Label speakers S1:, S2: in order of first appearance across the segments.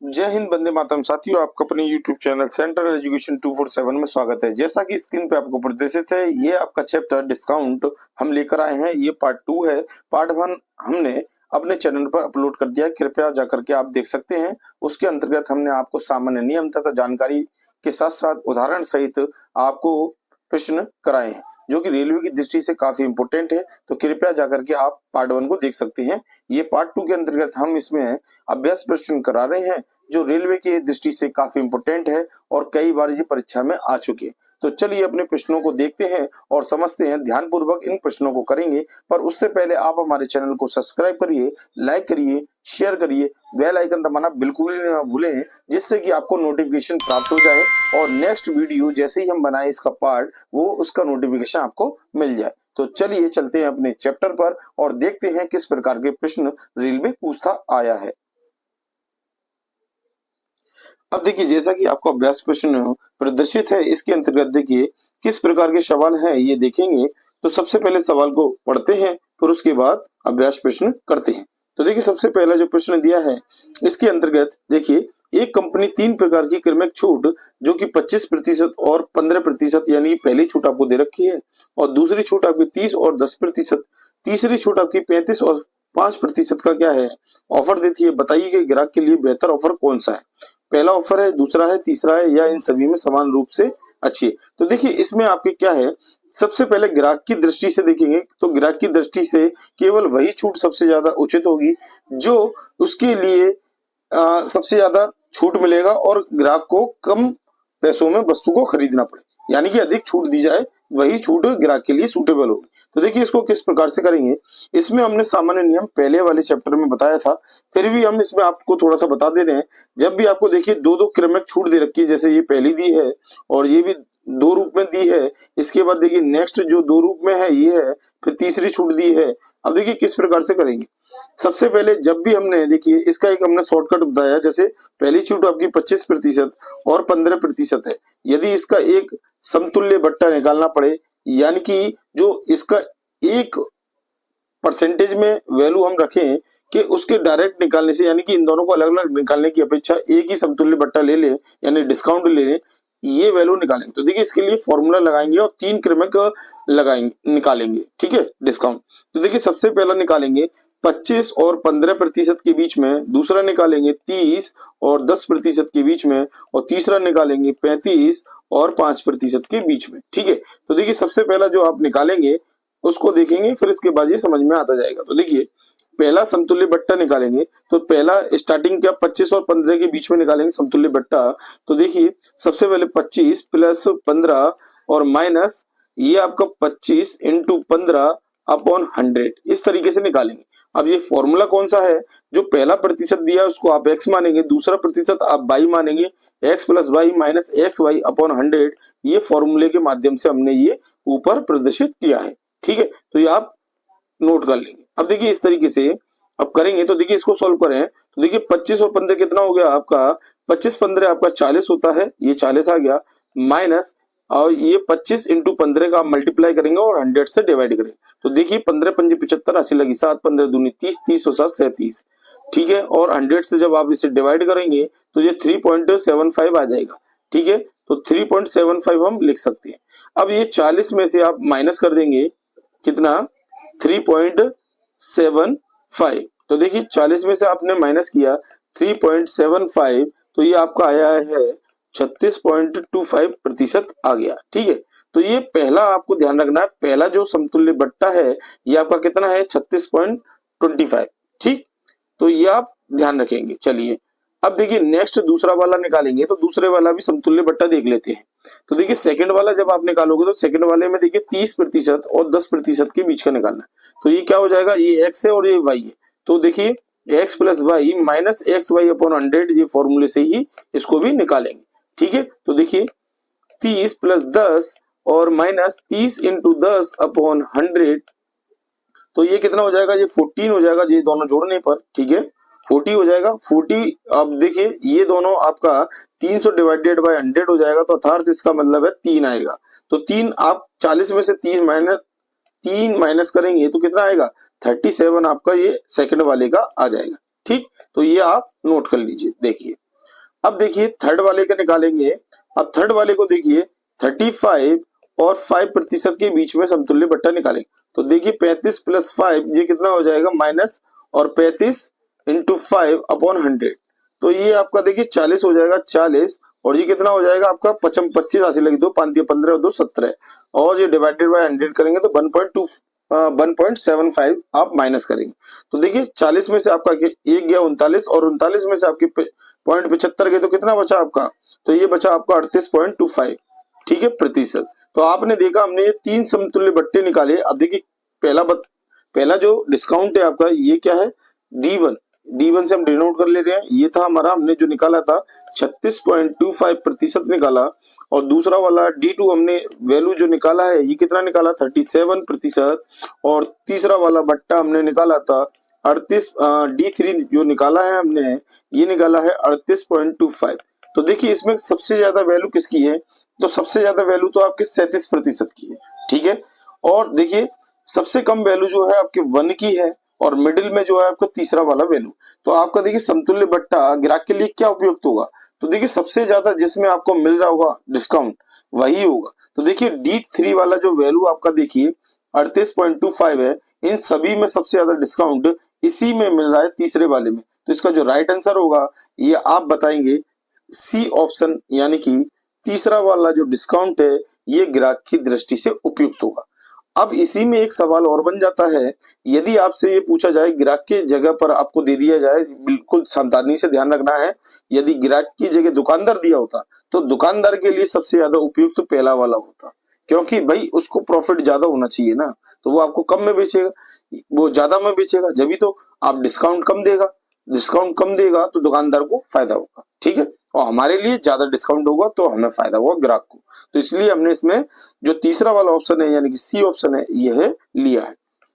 S1: जय हिंद, वंदे मातरम। साथियों, आपका अपने YouTube चैनल सेंट्रल एजुकेशन 247 में स्वागत है। जैसा कि स्क्रीन पे आपको प्रदर्शित है, ये आपका चैप्टर डिस्काउंट हम लेकर आए हैं। ये पार्ट 2 है। पार्ट 1 हमने अपने चैनल पर अपलोड कर दिया है, कृपया जाकर के आप देख सकते हैं। उसके अंतर्गत हमने आपको सामान्य नियम तथा जानकारी के साथ साथ उदाहरण सहित आपको प्रश्न कराए हैं, जो कि रेलवे की दृष्टि से काफी इंपोर्टेंट है। तो कृपया जाकर के आप पार्ट 1 को देख सकते हैं। ये पार्ट 2 के अंतर्गत हम इसमें अभ्यास प्रश्न करा रहे हैं, जो रेलवे की दृष्टि से काफी इंपोर्टेंट है और कई बार ये परीक्षा में आ चुके हैं। तो चलिए अपने प्रश्नों को देखते हैं और समझते हैं। ध्यानपूर्वक इन प्रश्नों को करेंगे, पर उससे पहले आप हमारे चैनल को सब्सक्राइब करिए, लाइक करिए, शेयर करिए, बेल आइकन दबाना बिल्कुल भी ना भूलें, जिससे कि आपको नोटिफिकेशन प्राप्त हो जाए और नेक्स्ट वीडियो जैसे ही हम बनाए इसका पार्ट, वो उसका नोटिफिकेशन आपको मिल जाए। तो चलिए चलते हैं अपने चैप्टर पर और देखते हैं किस प्रकार के प्रश्न रेलवे पूछता आया है। अब देखिए, जैसा कि आपको अभ्यास प्रश्न प्रदर्शित है, इसके अंतर्गत देखिए किस प्रकार के सवाल हैं ये देखेंगे। तो सबसे पहले सवाल को पढ़ते हैं, फिर उसके बाद अभ्यास प्रश्न करते हैं। तो देखिए, सबसे पहला जो प्रश्न दिया है, इसके अंतर्गत देखिए, एक कंपनी 3 प्रकार की क्रमिक छूट जो कि 25% और 15% यानी पहली छूट आपको दे रखी है, और दूसरी छूट आपकी 30 और 10%, तीसरी छूट आपकी 35 और 5% का क्या है ऑफर देती है। बताइए कि ग्राहक के लिए बेहतर ऑफर कौन सा है। पहला ऑफर है, दूसरा है, तीसरा है, या इन सभी में समान रूप से अच्छी है। तो देखिए, इसमें आपके क्या है, सबसे पहले ग्राहक की दृष्टि से देखेंगे तो ग्राहक की दृष्टि से केवल वही छूट सबसे ज्यादा उचित होगी जो उसके लिए सबसे ज्यादा छूट मिलेगा और ग्राहक को कम पैसों में वस्तु को खरीदना पड़े, यानी कि अधिक छूट दी जाए, वही छूट ग्राहक के लिए सूटेबल होगी। तो देखिए, इसको किस प्रकार से करेंगे। इसमें हमने सामान्य नियम पहले वाले चैप्टर में बताया था, फिर भी हम इसमें आपको थोड़ा सा बता दे रहे हैं। जब भी आपको देखिए दो क्रमिक छूट दे रखी है, जैसे ये पहली दी है और ये भी 2 रूप में दी है, इसके बाद देखिए नेक्स्ट जो 2 रूप में है ये है, फिर तीसरी छूट दी है। अब देखिए किस प्रकार से करेंगे। सबसे पहले जब भी हमने देखिए इसका एक हमने शॉर्टकट बताया, जैसे पहली छूट आपकी 25% और 15% है। यदि इसका एक समतुल्य बट्टा निकालना पड़े, यानी कि जो इसका एक परसेंटेज में वैल्यू हम रखें कि उसके डायरेक्ट निकालने से, यानी कि इन दोनों को अलग अलग निकालने की अपेक्षा एक ही समतुल्य बट्टा ले ले, यानी डिस्काउंट ले ले, ये वैल्यू निकालेंगे। तो देखिए, इसके लिए फॉर्मूला लगाएंगे और 3 क्रमिक लगाएंगे निकालेंगे, ठीक है, डिस्काउंट। तो देखिए, सबसे पहला निकालेंगे 25 और 15% के बीच में, दूसरा निकालेंगे 30 और 10% के बीच में, और तीसरा निकालेंगे 35 और 5% के बीच में, ठीक है। तो देखिए, सबसे पहला जो आप निकालेंगे उसको देखेंगे, फिर इसके बाद ये समझ में आता जाएगा। तो देखिए, पहला समतुल्य बट्टा निकालेंगे, तो पहला स्टार्टिंग क्या 25 और 15 के बीच में निकालेंगे समतुल्य बट्टा। तो देखिए, सबसे पहले 25 प्लस 15 और माइनस ये आपका 25 इंटू 15 अपॉन 100, इस तरीके से निकालेंगे। अब ये फॉर्मूला कौन सा है, जो पहला प्रतिशत दिया है उसको आप x मानेंगे, दूसरा प्रतिशत आप y मानेंगे, x plus y minus x y upon 100, ये फॉर्मूले के माध्यम से हमने ये ऊपर प्रदर्शित किया है, ठीक है। तो ये आप नोट कर लेंगे। अब देखिए, इस तरीके से अब करेंगे। तो देखिए, इसको सॉल्व करें तो देखिए 25 और 15 कितना हो गया आपका, 25 15 आपका 40 होता है, ये 40 आ गया, माइनस और ये 25 इंटू 15 का आप मल्टीप्लाई करेंगे और 100 से डिवाइड करेंगे। तो देखिए 15 पंजे 75, 80 लगी 7 15 दूनी 30, 30 और 7 37, ठीक है। और 100 से जब आप इसे डिवाइड करेंगे तो ये 3.75 आ जाएगा, ठीक है। तो 3.75 हम लिख सकते हैं। अब ये 40 में से आप माइनस कर देंगे कितना, 3.75। तो देखिए 40 में से आपने माइनस किया 3.75, तो ये आपका आया है 36.25% आ गया, ठीक है। तो ये पहला आपको ध्यान रखना है, पहला जो समतुल्य बट्टा है ये आपका कितना है 36.25, ठीक। तो ये आप ध्यान रखेंगे। चलिए, अब देखिए नेक्स्ट दूसरा वाला निकालेंगे, तो दूसरे वाला भी समतुल्य बट्टा देख लेते हैं। तो देखिए, सेकंड वाला जब आप निकालोगे तो सेकंड वाले में देखिए 30% और 10% के बीच का निकालना है। तो ये क्या हो जाएगा, ये x है और ये y है। तो देखिए x plus y minus x y upon 100, ये फॉर्मूले से ही इसको भी निकालेंगे, ठीक है। तो देखिए 30 प्लस 10 और माइनस 30 इंटू 10 अपॉन 100, तो ये कितना हो जाएगा, ये 14 हो जाएगा, ये दोनों जोड़ने पर, ठीक है, 40 हो जाएगा। 40 अब देखिए ये दोनों आपका 300 डिवाइडेड बाय 100 हो जाएगा, तो अर्थात इसका मतलब है 3 आएगा। तो 3 आप 40 में से 3 माइनस करेंगे तो कितना आएगा, 37 आपका ये सेकंड वाले का आ जाएगा, ठीक। तो ये आप नोट कर लीजिए। देखिए अब देखिए थर्ड वाले का निकालेंगे। अब थर्ड वाले को देखिए 35 और 5% के बीच में समतुल्य बट्टा निकालेंगे। तो देखिए 35 प्लस 5 ये कितना हो जाएगा माइनस, और 35 इंटू 5 अपॉन 100, तो ये आपका देखिए 40 हो जाएगा 40, और ये कितना हो जाएगा आपका 25 80 लगी, 2 5 15 और 2 17, और ये डिवाइडेड बाय 100 करेंगे तो 1.75 आप माइनस करेंगे। तो देखिए 40 में से आपका एक गया 39, और 39 में से आपके 0.75 गए तो कितना बचा आपका, तो ये बचा आपका 38.25, ठीक है, प्रतिशत। तो आपने देखा हमने ये 3 समतुल्य बट्टे निकाले। अब देखिए पहला जो डिस्काउंट है आपका ये क्या है, D1, D1 से हम डिनोट कर ले रहे हैं, ये था हमारा, हमने जो निकाला था 36.25% निकाला, और दूसरा वाला D2 हमने वैल्यू जो निकाला है ये कितना निकाला 37%, और तीसरा वाला बट्टा हमने निकाला था 38, D3 जो निकाला है हमने ये निकाला है 38.25। तो देखिए इसमें सबसे ज्यादा वैल्यू किसकी है, तो सबसे ज्यादा वैल्यू तो आपके 37% की है, ठीक है। और देखिए सबसे कम वैल्यू जो है आपके 1 की है, और मिडिल में जो है आपका तीसरा वाला वैल्यू। तो आपका देखिए समतुल्य बट्टा ग्राहक के लिए क्या उपयुक्त होगा, तो देखिए सबसे ज्यादा जिसमें आपको मिल रहा होगा डिस्काउंट वही होगा। तो देखिए D3 वाला जो वैल्यू आपका देखिए 38.25 है, इन सभी में सबसे ज्यादा डिस्काउंट इसी में मिल रहा है, तीसरे वाले में। तो इसका जो राइट आंसर होगा ये आप बताएंगे सी ऑप्शन, यानी कि तीसरा वाला जो डिस्काउंट है ये ग्राहक की दृष्टि से उपयुक्त होगा। अब इसी में एक सवाल और बन जाता है, यदि आपसे ये पूछा जाए ग्राहक की जगह पर आपको दे दिया जाए, बिल्कुल सावधानी से ध्यान रखना है, यदि ग्राहक की जगह दुकानदार दिया होता तो दुकानदार के लिए सबसे ज्यादा उपयुक्त पहला वाला होता, क्योंकि भाई उसको प्रॉफिट ज्यादा होना चाहिए ना, तो वो आपको कम में बेचेगा, वो ज्यादा में बेचेगा, जब भी तो आप डिस्काउंट कम देगा तो दुकानदार को फायदा होगा, ठीक है, और हमारे लिए ज्यादा डिस्काउंट होगा तो हमें फायदा होगा ग्राहक को। तो इसलिए हमने इसमें जो तीसरा वाला ऑप्शन है यानी कि सी ऑप्शन है यह लिया है,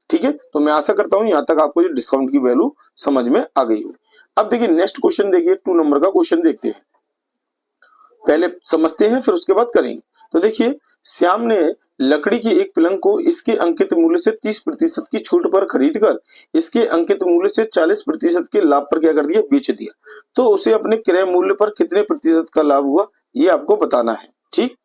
S1: ठीक है। तो मैं आशा करता हूं यहाँ तक आपको ये डिस्काउंट की वैल्यू समझ में आ गई होगी। अब देखिए नेक्स्ट क्वेश्चन, देखिए 2 नंबर का क्वेश्चन देखते हैं, पहले समझते हैं फिर उसके बाद करेंगे। तो देखिए श्याम ने लकड़ी की एक पलंग को इसके अंकित मूल्य से 30% की छूट पर खरीदकर इसके अंकित मूल्य से 40% के लाभ पर क्या कर दिया, बेच दिया। तो उसे अपने क्रय मूल्य पर कितने प्रतिशत का लाभ हुआ ये आपको बताना है, ठीक।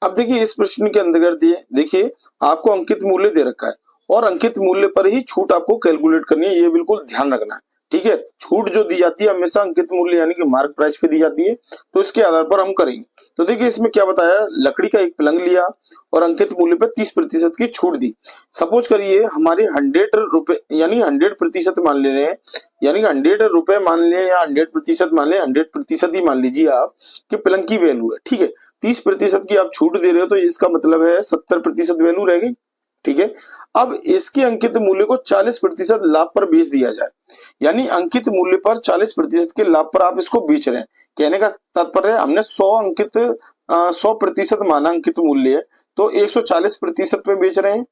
S1: अब देखिए इस प्रश्न के अंतर्गत देखिए आपको अंकित मूल्य दे रखा है, और अंकित मूल्य पर ही छूट आपको कैलकुलेट करनी है, ये बिल्कुल ध्यान रखना है, ठीक है। छूट जो दी जाती है हमेशा अंकित मूल्य यानी कि मार्क प्राइस पे दी जाती है, तो इसके आधार पर हम करेंगे। तो देखिए इसमें क्या बताया, लकड़ी का एक पलंग लिया और अंकित मूल्य पर 30% की छूट दी। सपोज करिए हमारे 100 रुपए यानी 100% मान ले रहे हैं, यानी कि 100 रुपए मान ले या 100% मान ले, 100% ही मान लीजिए आप कि पलंग की वैल्यू है, ठीक है। 30% की आप छूट दे रहे हो तो इसका मतलब है 70% वैल्यू रह गई, ठीक है। अब इसके अंकित मूल्य को 40% लाभ पर बेच दिया जाए, यानी अंकित मूल्य पर 40% के लाभ पर आप इसको बेच रहे हैं। कहने का तात्पर्य हमने 100% माना अंकित मूल्य है, तो 140% पे बेच रहे हैं,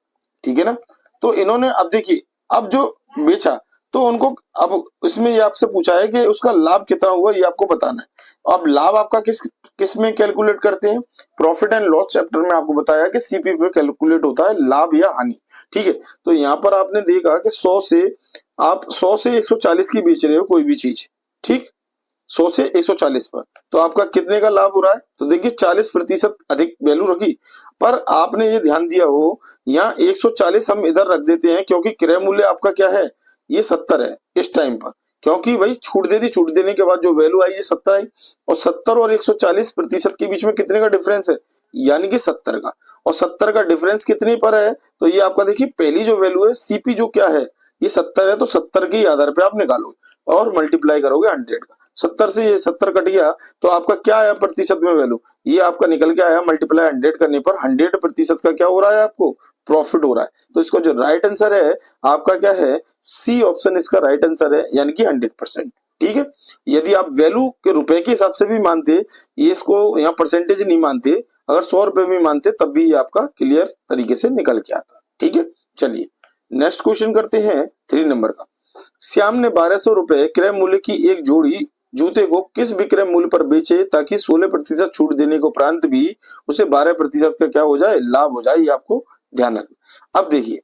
S1: ठीक है ना। तो इन्होंने अब देखिए अब जो बेचा तो उनको अब इसमें ये आपसे पूछा है कि उसका लाभ कितना हुआ ये आपको बताना है। अब लाभ आपका किस में कैलकुलेट करते हैं, प्रॉफिट एंड लॉस चैप्टर में आपको बताया कि सीपी पे कैलकुलेट होता है लाभ या हानि, ठीक है। तो यहाँ पर आपने देखा कि 100 से 140 की बेच रहे हो कोई भी चीज, ठीक, 100 से 140 पर, तो आपका कितने का लाभ हो रहा है, तो देखिए 40% अधिक वैल्यू रखी। पर आपने ये ध्यान दिया हो यहाँ 140 हम इधर रख देते हैं क्योंकि क्रय मूल्य आपका क्या है, ये 70 है इस टाइम पर, क्योंकि भाई छूट दे दी, छूट देने के बाद जो वैल्यू आई ये 70 आई, और 70 और 140% के बीच में कितने का डिफरेंस है, यानी कि 70 का, और 70 का डिफरेंस कितने पर है, तो ये आपका देखिए पहली जो वैल्यू है सीपी जो क्या है ये 70 है, तो 70 के आधार पे आप निकालोगे और मल्टीप्लाई करोगे 100 का, 70 से ये 70 कट गया तो आपका क्या आया प्रतिशत में वैल्यू, ये आपका निकल के आया, मल्टीप्लाई 100 करने पर 100% का क्या हो रहा है, आपको प्रॉफिट हो रहा है। तो इसका जो राइट आंसर है आपका क्या है, सी ऑप्शन इसका राइट आंसर है, यानी कि 100%, ठीक है। यदि आप वैल्यू के रुपए के हिसाब से भी मानते, ये इसको यहाँ परसेंटेज नहीं मानते, अगर 100 रुपए भी मानते तब भी ये आपका क्लियर तरीके से निकल के आता, ठीक है। चलिए नेक्स्ट क्वेश्चन करते हैं 3 नंबर का। श्याम ने 1200 रुपए क्रय मूल्य की एक जोड़ी जूते को किस विक्रय मूल्य पर बेचे ताकि 16% छूट देने के उपरांत भी उसे 12% का क्या हो जाए, लाभ हो जाए, ये आपको ध्यान रखना। अब देखिए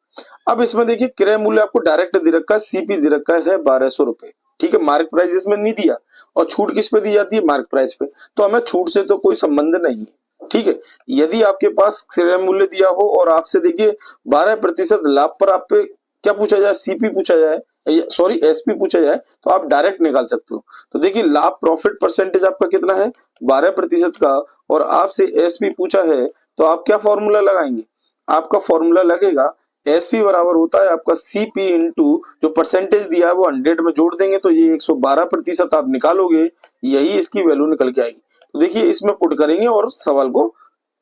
S1: अब इसमें देखिए क्रय मूल्य आपको डायरेक्ट दे रखा है, सीपी दे रखा है 1200 रुपए, ठीक है, मार्क प्राइस इसमें नहीं दिया, और छूट किस पे दी जाती है, मार्क प्राइस पे, तो हमें छूट से तो कोई संबंध नहीं है। ठीक है, यदि आपके पास क्रय मूल्य दिया हो और आपसे देखिए 12% लाभ पर आप पे क्या पूछा जाए, सीपी पूछा जाए, सॉरी एसपी पूछा जाए, तो आप डायरेक्ट निकाल सकते हो। तो देखिए लाभ प्रॉफिट परसेंटेज आपका कितना है, 12% का, और आपसे एसपी पूछा है, तो आप क्या फॉर्मूला लगाएंगे, आपका फॉर्मूला लगेगा एसपी बराबर होता है आपका सीपी इंटू जो परसेंटेज दिया है वो 100 में जोड़ देंगे, तो ये 112% आप निकालोगे, यही इसकी वैल्यू निकल के आएगी। तो देखिए इसमें पुट करेंगे और सवाल को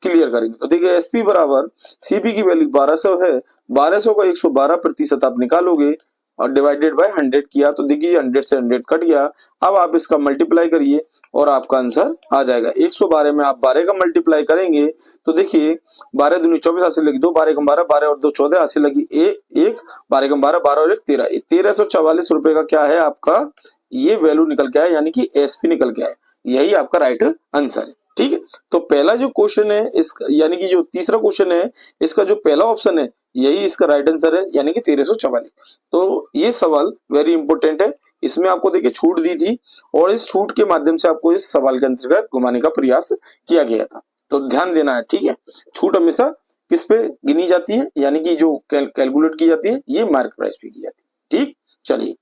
S1: क्लियर करेंगे। तो देखिए एसपी बराबर सीपी की वैल्यू 1200 है, 1200 का 112% आप निकालोगे और डिवाइडेड बाय 100 किया, तो देखिए 100 से 100 कट गया। अब आप इसका मल्टीप्लाई करिए और आपका आंसर आ जाएगा। 112 में आप 12 का मल्टीप्लाई करेंगे तो देखिए 12 दूनी 24 हासिल लगी 2, 12 का 12, 12 और 2 14 हासिल लगी 1, 12 का 12, 12 और 1 13, 1344 रुपए का क्या है आपका ये वैल्यू निकल के आया, यानी कि एसपी निकल के आया। यही आपका राइट आंसर है। ठीक है, तो पहला जो क्वेश्चन है इस यानी कि जो तीसरा क्वेश्चन है इसका जो पहला ऑप्शन है यही इसका राइट आंसर है, यानी कि 1344। तो ये सवाल वेरी इंपॉर्टेंट है, इसमें आपको देखिए छूट दी थी और इस छूट के माध्यम से आपको इस सवाल के अंतर्गत घुमाने का प्रयास किया गया था, तो ध्यान देना है। ठीक है, छूट हमेशा किस पे गिनी जाती है, यानी कि जो कैलकुलेट की जाती है ये मार्क प्राइस पे की जाती है। ठीक, चलिए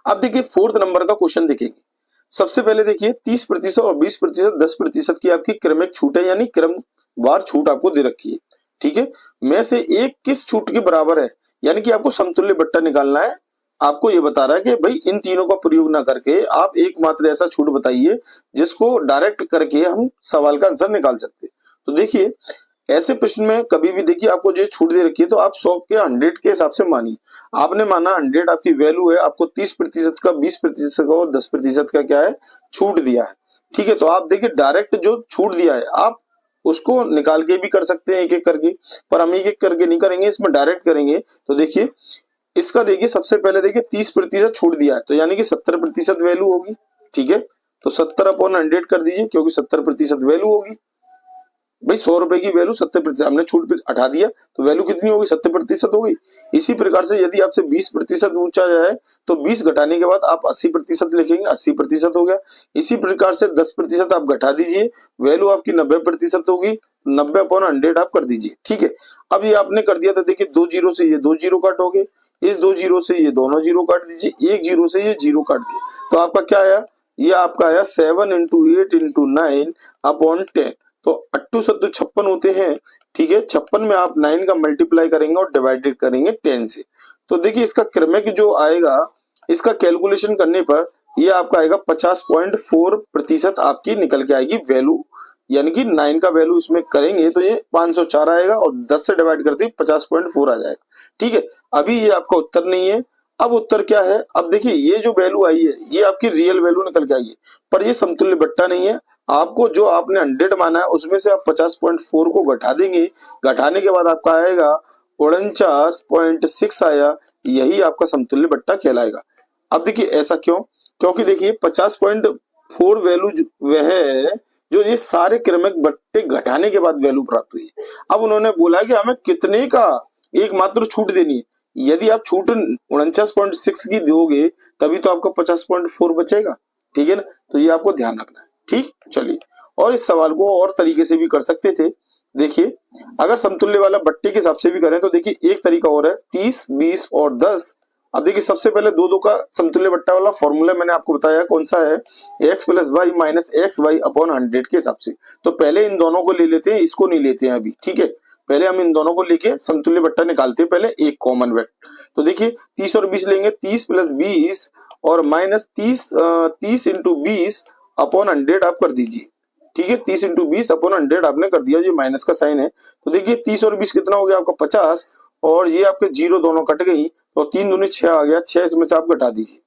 S1: अब देखिए फोर्थ नंबर का क्वेश्चन देखेंगे। सबसे पहले देखिए 30% और 20% 10% की आपकी क्रमिक छूट है, यानी क्रमवार छूट आपको दे रखी है। ठीक है, में से एक किस छूट के बराबर है, यानी कि आपको समतुल्य बट्टा निकालना है। आपको ये बता रहा है कि भाई इन तीनों का प्रयोग ना करके आप एकमात्र ऐसा छूट बताइए जिसको डायरेक्ट करके हम सवाल का आंसर निकाल सकते हैं। तो देखिए ऐसे प्रश्न में कभी भी देखिए आपको जो छूट दे रखी है तो आप 100 के 100 के हिसाब से मानिए। आपने माना 100 आपकी वैल्यू है, आपको 30% का 20% का और 10% का क्या है छूट दिया है। ठीक है, तो आप देखिए डायरेक्ट जो छूट दिया है आप उसको निकाल के भी कर सकते हैं एक एक करके, पर हम एक एक करके नहीं करेंगे, इसमें डायरेक्ट करेंगे। तो देखिए इसका देखिए सबसे पहले देखिए 30% छूट दिया है, तो यानी कि 70% वैल्यू होगी। ठीक है, तो 70/100 कर दीजिए क्योंकि 70% वैल्यू होगी। भाई 100 रुपए की वैल्यू 70% हमने छूट पे हटा दिया तो वैल्यू कितनी होगी, 70% हो गई। इसी प्रकार से यदि आपसे 20% पूछा जाए तो 20 घटाने के बाद आप 80% लिखेंगे, 80% हो गया। इसी प्रकार से 10% आप घटा दीजिए, वैल्यू आपकी 90% होगी, 90/100 आप कर दीजिए। ठीक है, अब ये आपने कर दिया तो देखिए 2 जीरो से ये 2 जीरो काट हो गए, इस 2 जीरो से ये दोनों जीरो काट दीजिए, 1 जीरो से ये जीरो काट दिए, तो आपका क्या आया, ये आपका आया 7 × 8 × 9/10। तो 8 सत्तू 56 होते हैं। ठीक है, 56 में आप 9 का मल्टीप्लाई करेंगे और डिवाइडेड करेंगे 10 से। तो देखिए इसका क्रमिक जो आएगा इसका कैलकुलेशन करने पर ये आपका आएगा 50.4% आपकी निकल के आएगी वैल्यू, यानी कि 9 का वैल्यू इसमें करेंगे तो ये 504 आएगा और 10 से डिवाइड करते ही 50.4 आ जाएगा। ठीक है, अभी ये आपका उत्तर नहीं है। अब उत्तर क्या है, अब देखिए ये जो वैल्यू आई है ये आपकी रियल वैल्यू निकल के आई है, पर ये समतुल्य बट्टा नहीं है। आपको जो आपने 100 माना है उसमें से आप 50.4 को घटा देंगे, घटाने के बाद आपका आएगा 49.6 आया, यही आपका समतुल्य बट्टा कहलाएगा। अब देखिए ऐसा क्यों, क्योंकि देखिए 50.4 वैल्यू वह है जो ये सारे क्रमिक बट्टे घटाने के बाद वैल्यू प्राप्त हुई है। अब उन्होंने बोला कि हमें कितने का एकमात्र छूट देनी है, यदि आप छूट 49.6 की दोगे तभी तो आपका 50.4 बचेगा। ठीक है ना, तो ये आपको ध्यान रखना है। ठीक, चलिए और इस सवाल को और तरीके से भी कर सकते थे। देखिए अगर समतुल्य वाला बट्टे के हिसाब से भी करें तो देखिए एक तरीका और है 30, 20 और 10। अब देखिए सबसे पहले दो दो का समतुल्य बट्टा वाला फॉर्मूला मैंने आपको बताया कौन सा है, x + y - xy/100 के हिसाब से। तो पहले इन दोनों को ले लेते हैं, इसको नहीं लेते हैं अभी। ठीक है, पहले हम इन दोनों को लेके समतुल्य बट्टा निकालते हैं, पहले एक कॉमन वेक्टर। तो देखिए 30 और 20 लेंगे, 30 + 20 और -30 30 × 20/100 आप कर दीजिए। ठीक है, 30 × 20/100 आपने कर दिया, ये माइनस का साइन है। तो देखिए 30 और 20 कितना हो गया आपका 50, और ये आपके जीरो दोनों कट गई तो 3 दूनी 6 आ गया, 6 इसमें से आप घटा दीजिए।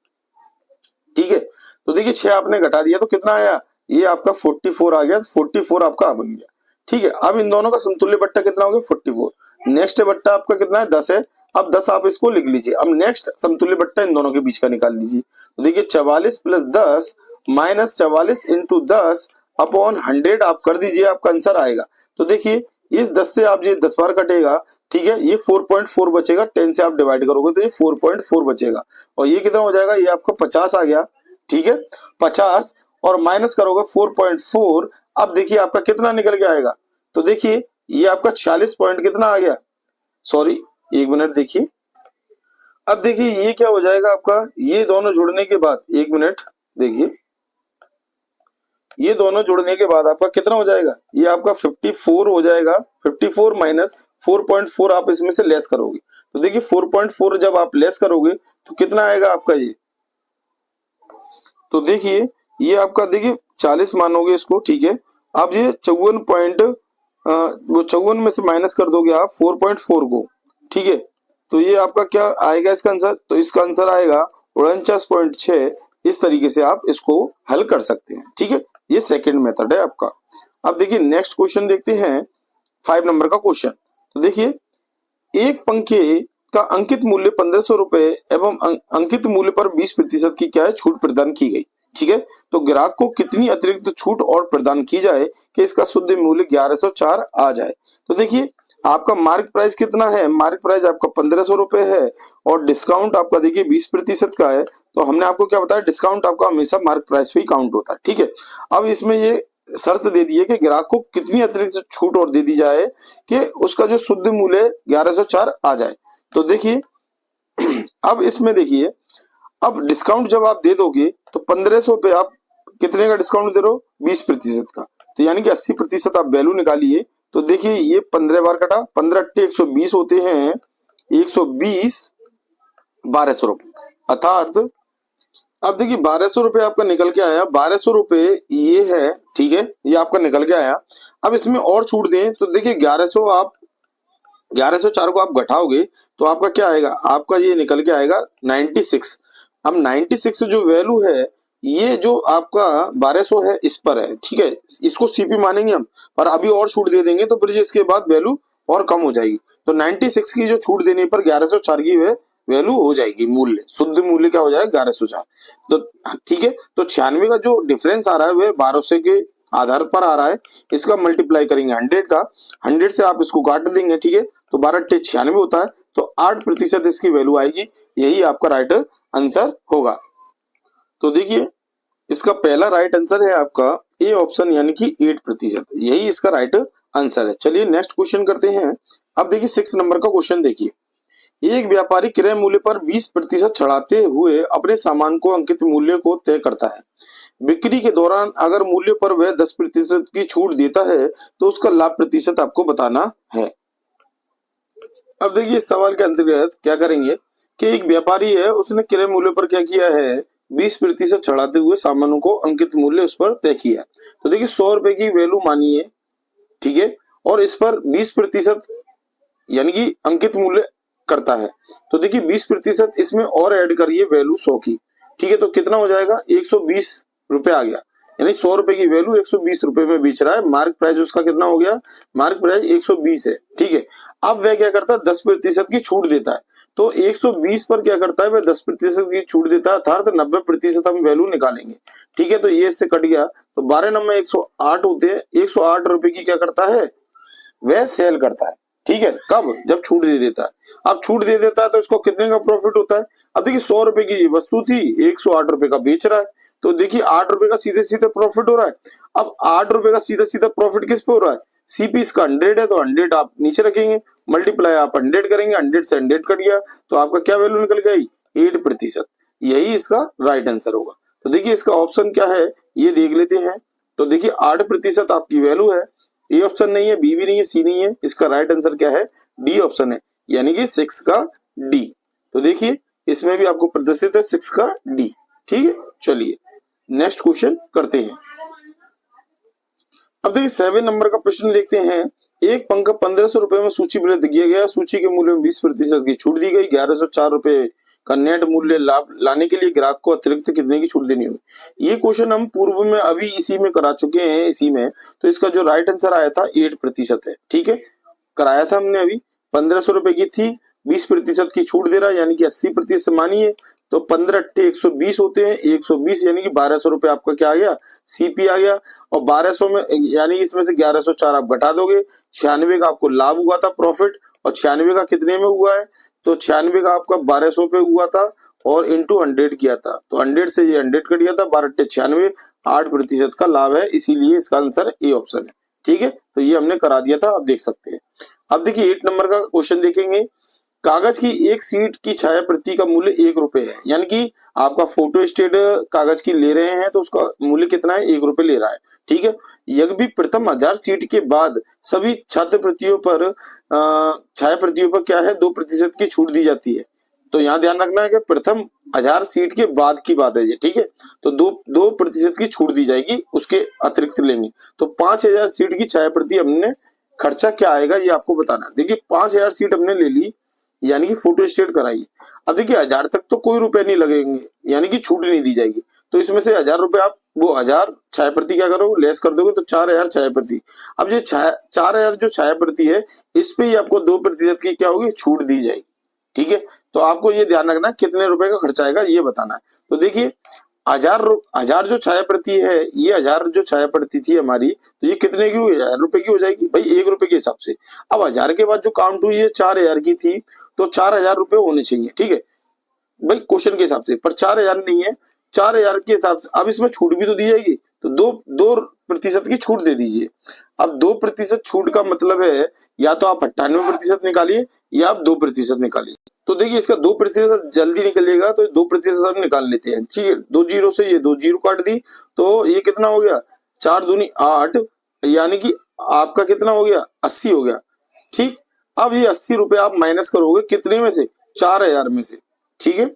S1: ठीक है, तो देखिए 6 आपने घटा दिया तो कितना आया, ये आपका 44 आ गया, 44 आपका बन गया। ठीक है, अब इन दोनों का समतुल्य बट्टा कितना हो गया 44। नेक्स्ट बट्टा आपका कितना है 10 है, अब 10 आप इसको लिख लीजिए। अब नेक्स्ट समतुल्य बट्टा इन दोनों के बीच का निकाल लीजिए। तो देखिए 44 + 10 -44 × 10/100 आप कर दीजिए, आपका आंसर आएगा। तो देखिए इस 10 से आप ये 10 बार कटेगा, ठीक है, ये 4.4 बचेगा, 10 से आप डिवाइड करोगे तो ये 4.4 बचेगा, और ये कितना हो जाएगा, ये आपका 50 आ गया, ठीक है, 50 और माइनस करोगे 4.4, अब देखिए आपका कितना निकल के आएगा, तो देखिए ये आपका 46 पॉइंट कितना आ गया, सॉरी 1 मिनट देखिए, अब देखिए ये क्या हो जाएगा आपका, ये दोनों जुड़ने के बाद 1 मिनट देखिए, ये दोनों जुड़ने के बाद आपका कितना हो जाएगा, ये आपका 54 हो जाएगा, 54 माइनस 4.4 आप इसमें से लेस करोगे, तो देखिए 4.4 जब आप लेस करोगे तो कितना आएगा आपका ये, तो देखिए ये आपका देखिए 40 मानोगे इसको, ठीक है, अब ये 54 पॉइंट वो 54 में से माइनस कर दोगे आप 4.4 को, ठीक है, तो ये आपका क्या आएगा इसका आंसर, तो इसका आंसर आएगा 49.6। इस तरीके से आप इसको हल कर सकते हैं, ठीक है, ये सेकंड मेथड है आपका। अब देखिए नेक्स्ट क्वेश्चन देखते हैं 5 नंबर का क्वेश्चन, तो देखिए एक पंखे का अंकित मूल्य 1500 रुपए एवं अंकित मूल्य पर 20% की क्या है छूट प्रदान की गई, ठीक है, तो ग्राहक को कितनी अतिरिक्त छूट और प्रदान की जाए कि इसका शुद्ध मूल्य 1104 आ जाए, तो देखिए आपका मार्क प्राइस कितना है, मार्क प्राइस आपका 1500 रुपए है और डिस्काउंट आपका देखिए 20% का है, तो हमने आपको क्या बताया, डिस्काउंट आपका हमेशा मार्क प्राइस पे ही काउंट होता है, ठीक है। अब इसमें ये शर्त दे दी है कि ग्राहक को कितनी अतिरिक्त छूट और दे दी जाए कि उसका जो शुद्ध मूल्य 1104 आ जाए, तो देखिए अब इसमें देखिए, अब डिस्काउंट जब आप दे दोगे तो 1500 पे आप कितने का डिस्काउंट दे रहे हो, 20% का, तो यानी कि 80% आप वैल्यू निकालिए, तो देखिए ये 15 बार कटा, 15 अट्टे 120 होते हैं, 120 1200 रुपए, अर्थात अब देखिए 1200 रुपए आपका निकल के आया, 1200 रुपए ये है, ठीक है, ये आपका निकल के आया। अब इसमें और छूट दें तो देखिए 1100 आप 1104 को आप घटाओगे तो आपका क्या आएगा, आपका ये निकल के आएगा 96। अब 96 जो वैल्यू है, ये जो आपका 1200 है इस पर है, ठीक है, इसको सीपी मानेंगे हम, पर अभी और छूट दे देंगे तो फिर इसके बाद वैल्यू और कम हो जाएगी, तो 96 की जो छूट देने पर 1104 की वैल्यू हो जाएगी, मूल्य शुद्ध मूल्य क्या हो जाएगा 1104, तो ठीक है, तो 96 का जो डिफरेंस आ रहा है वह 1200 के आधार पर आ रहा है, इसका मल्टीप्लाई करेंगे 100 का, 100 से आप इसको काट देंगे, ठीक है, तो 12 अट्ठे 96 होता है, तो 8% इसकी वैल्यू आएगी, यही आपका राइट आंसर होगा। तो देखिए इसका पहला राइट आंसर है आपका ए ऑप्शन, यानी कि 8%, यही इसका राइट आंसर है। चलिए नेक्स्ट क्वेश्चन करते हैं। अब देखिए 6 नंबर का क्वेश्चन देखिए, एक व्यापारी क्रय मूल्य पर 20% चढ़ाते हुए अपने सामान को अंकित मूल्य को तय करता है, बिक्री के दौरान अगर मूल्य पर वह 10% की छूट देता है तो उसका लाभ प्रतिशत आपको बताना है। अब देखिए इस सवाल के अंतर्गत क्या करेंगे कि एक व्यापारी है, उसने क्रय मूल्य पर क्या किया है, 20% चढ़ाते हुए सामानों को अंकित मूल्य उस पर तय किया, तो देखिए 100 रुपए की वैल्यू मानिए, ठीक है, और इस पर 20% यानी कि अंकित मूल्य करता है, तो देखिए 20% इसमें और ऐड करिए वैल्यू 100 की, ठीक है, तो कितना हो जाएगा 120 रुपए आ गया, यानी 100 रुपए की वैल्यू 120 रुपए में बेच रहा है, मार्क प्राइस उसका कितना हो गया, मार्क प्राइस 120 है, ठीक है। अब वह क्या करता है 10% की छूट देता है, तो 120 पर क्या करता है वह 10% की छूट देता है, अर्थात 90% हम वैल्यू निकालेंगे, ठीक है, तो ये इससे कट गया, तो 12 नंबर 108 होते हैं, 108 रुपए की क्या करता है वह सेल करता है, ठीक है, कब, जब छूट दे देता है। अब छूट दे देता है तो इसको कितने का प्रॉफिट होता है, अब देखिए 100 रुपए की ये वस्तु थी, 108 रुपए का बेच रहा है, तो देखिए 8 रुपए का सीधे सीधे प्रॉफिट हो रहा है। अब 8 रुपए का सीधा सीधा प्रॉफिट किस पे हो रहा है, सीपी इसका 100 है, तो 100 आप नीचे रखेंगे, मल्टीप्लाई आप 100 करेंगे, 100 से 100 कट गया, तो आपका क्या वैल्यू निकल गई 8%, यही इसका राइट आंसर होगा। तो देखिए इसका ऑप्शन क्या है ये देख लेते हैं, तो देखिए 8% आपकी वैल्यू है, ए ऑप्शन नहीं है, बी भी नहीं है, सी नहीं है, इसका राइट आंसर क्या है, डी ऑप्शन है, यानी कि 6 का डी। तो देखिए इसमें भी आपको प्रदर्शित है 6 का डी, ठीक है। चलिए नेक्स्ट क्वेश्चन करते हैं। अब देखिए 7 नंबर का प्रश्न देखते हैं। एक पंखा 1500 रुपए में सूचीबद्ध किया गया, सूची के मूल्य में 20% की छूट दी गई, 1104 रुपए का नेट मूल्य लाभ लाने के लिए ग्राहक को अतिरिक्त कितने की छूट देनी होगी। ये क्वेश्चन हम पूर्व में अभी इसी में करा चुके हैं, इसी में, तो इसका जो राइट आंसर आया था 8% है, ठीक है, कराया था हमने अभी। 1500 रुपए की थी, 20% की छूट दे रहा है, यानी कि 80% मानिए, तो 15 अट्ठे 120 होते हैं, 120 यानी कि 1200 रुपए आपका क्या आ गया, सीपी आ गया। और 1200 में यानी इसमें से 1104 आप घटा दोगे, 96 का आपको लाभ हुआ था प्रॉफिट, और 96 का कितने में हुआ है, तो 96 का आपका 1200 पे हुआ था और इंटू 100 किया था, तो 100 से ये 100 कट गया था, 12 अट्ठे 96, 8% का लाभ है, इसीलिए इसका आंसर ए ऑप्शन है। ठीक है, तो ये हमने करा दिया था, आप देख सकते हैं। अब देखिए 8 नंबर का क्वेश्चन देखेंगे। कागज की एक सीट की छाया प्रति का मूल्य 1 रुपए है, यानी कि आपका फोटो स्टेट कागज की ले रहे हैं तो उसका मूल्य कितना है, 1 रुपए ले रहा है। ठीक है, यह भी प्रथम 1000 सीट के बाद सभी छात्र प्रतियों पर छाया प्रतियों पर क्या है, 2% की छूट दी जाती है। तो यहाँ ध्यान रखना है कि प्रथम 1000 सीट के बाद की बात है ये। ठीक है, तो 2% की छूट दी जाएगी, उसके अतिरिक्त लेंगे। तो 5000 सीट की छाया प्रति हमने खर्चा क्या आएगा ये आपको बताना है। देखिए 5000 सीट हमने ले ली, यानी कि फोटो स्टेट कराई। अब देखिए 1000 तक तो कोई रुपए नहीं लगेंगे, यानी कि छूट नहीं दी जाएगी। तो इसमें से 1000 रुपए आप वो 1000 छाया प्रति क्या करोगे, लेस कर दोगे, तो 4000 छाया प्रति। अब ये 4000 जो छाया प्रति है, इस पे ही आपको 2% की क्या होगी, छूट दी जाएगी। ठीक है, तो आपको ये ध्यान रखना कितने रुपए का खर्चा आएगा ये बताना है। तो देखिए 1000 जो छाया प्रति है, ये 1000 जो छाया प्रति थी हमारी, तो ये कितने की हुई, 1000 रुपए की हो जाएगी भाई, 1 रुपए के हिसाब से। अब 1000 के बाद जो काउंट हुई है 4000 की थी, तो 4000 रुपए होने चाहिए। ठीक है भाई, क्वेश्चन के हिसाब से, पर 4000 नहीं है, 4000 के हिसाब से। अब इसमें छूट भी तो दी जाएगी, तो 2% की छूट दे दीजिए। अब 2% छूट का मतलब है या तो आप 98% निकालिए या आप 2% निकालिए। तो देखिए इसका 2% जल्दी निकलेगा, तो 2% हम निकाल लेते हैं। ठीक है, 2 जीरो से ये 2 जीरो काट दी, तो ये कितना हो गया, 4 दूनी 8, यानी कि आपका कितना हो गया, 80 हो गया। ठीक, अब ये 80 रुपए आप माइनस करोगे कितने में से, 4000 में से। ठीक है,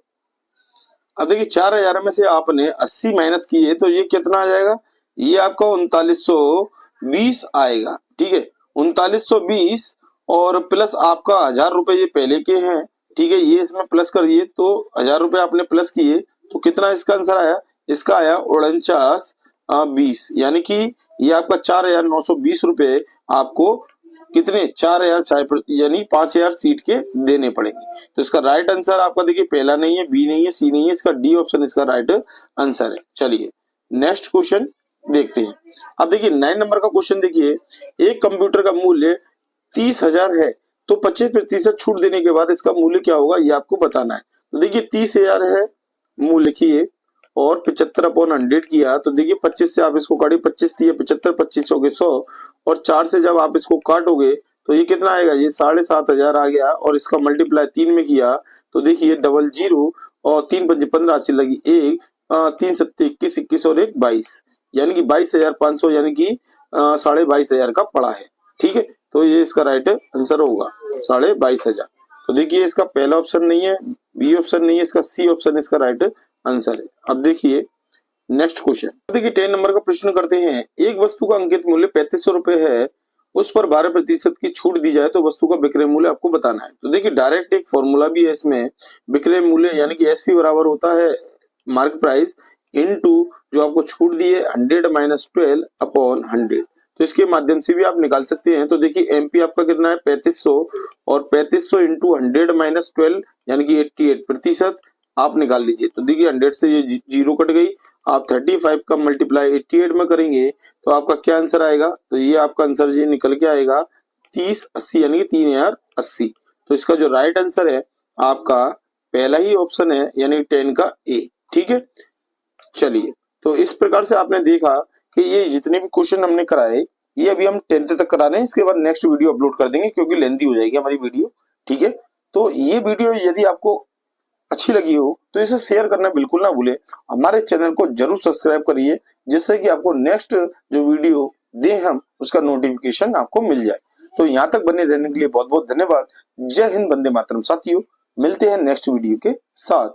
S1: अब देखिए 4000 में से आपने 80 माइनस किए, तो ये कितना आ जाएगा, ये आपका 3920 आएगा। ठीक है, 3920 और प्लस आपका 1000 रुपए ये पहले के हैं। ठीक है, ये इसमें प्लस कर दिए, तो 1000 रुपए आपने प्लस किए, तो कितना इसका आंसर आया, इसका आया 4920, यानी कि ये आपका 4920 रुपए आपको कितने, 4000 छाया प्रति, यानी 5000 सीट के देने पड़ेंगे। तो इसका राइट आंसर आपका देखिए पहला नहीं है, बी नहीं है, सी नहीं है, इसका डी ऑप्शन इसका राइट आंसर है। चलिए नेक्स्ट क्वेश्चन देखते हैं। अब देखिए 9 नंबर का क्वेश्चन देखिए, एक कंप्यूटर का मूल्य 30,000 है, तो 25% छूट देने के बाद इसका मूल्य क्या होगा ये आपको बताना है। तो देखिए 30,000 है मूल्य लिखिए, और 75/100 किया, तो देखिए 25 से आप इसको काटिए, 25 दिए 75, 25 हो गए 100, और 4 से जब आप इसको काटोगे तो ये कितना आएगा, ये 7500 आ गया, और इसका मल्टीप्लाई 3 में किया, तो देखिए 00 और 3 पंजे 15 से लगी 1, 3 सत्ते 21, 21 और 1 22, यानी कि 22,500, यानी कि 22,500 का पड़ा है। ठीक है, तो ये इसका राइट आंसर होगा 22,500। तो देखिए इसका पहला ऑप्शन नहीं है, बी ऑप्शन नहीं है, इसका सी ऑप्शन इसका राइट आंसर है। अब देखिए नेक्स्ट क्वेश्चन, देखिए 10 नंबर का प्रश्न करते हैं। एक वस्तु का अंकित मूल्य 3500 रुपए है, उस पर 12% की छूट दी जाए तो वस्तु का विक्रय मूल्य आपको बताना है। तो देखिए डायरेक्ट एक फॉर्मूला भी है इसमें, विक्रय मूल्य यानी कि एसपी बराबर होता है मार्केट प्राइस इनटू जो आपको छूट दी है 100 माइनस 12 अपॉन 100। तो इसके माध्यम से भी आप निकाल सकते हैं। तो देखिए एमपी आपका कितना है 3500, और 3500 इंटू 100 माइनस 12 यानी कि 88% आप निकाल लीजिए। तो देखिए 100 से ये जीरो कट गई, आप 35 का मल्टीप्लाई 88 में करेंगे तो आपका क्या आंसर आएगा, तो ये आपका आंसर ये निकल के आएगा 3080, यानी कि 3080। तो इसका जो राइट आंसर है आपका पहला ही ऑप्शन है, यानी 10 का ए। ठीक है, चलिए तो इस प्रकार से आपने देखा कि ये जितने भी क्वेश्चन हमने कराए ये अभी हम 10th तक करा रहे हैं, इसके बाद नेक्स्ट वीडियो अपलोड कर देंगे क्योंकि लेंथी हो जाएगी हमारी वीडियो। ठीक है, तो ये वीडियो यदि आपको अच्छी लगी हो तो इसे शेयर करना बिल्कुल ना भूले, हमारे चैनल को जरूर सब्सक्राइब करिए, जिससे कि आपको नेक्स्ट जो वीडियो दे हम उसका नोटिफिकेशन आपको मिल जाए। तो यहाँ तक बने रहने के लिए बहुत बहुत धन्यवाद। जय हिंद, वंदे मातरम। साथियों मिलते हैं नेक्स्ट वीडियो के साथ।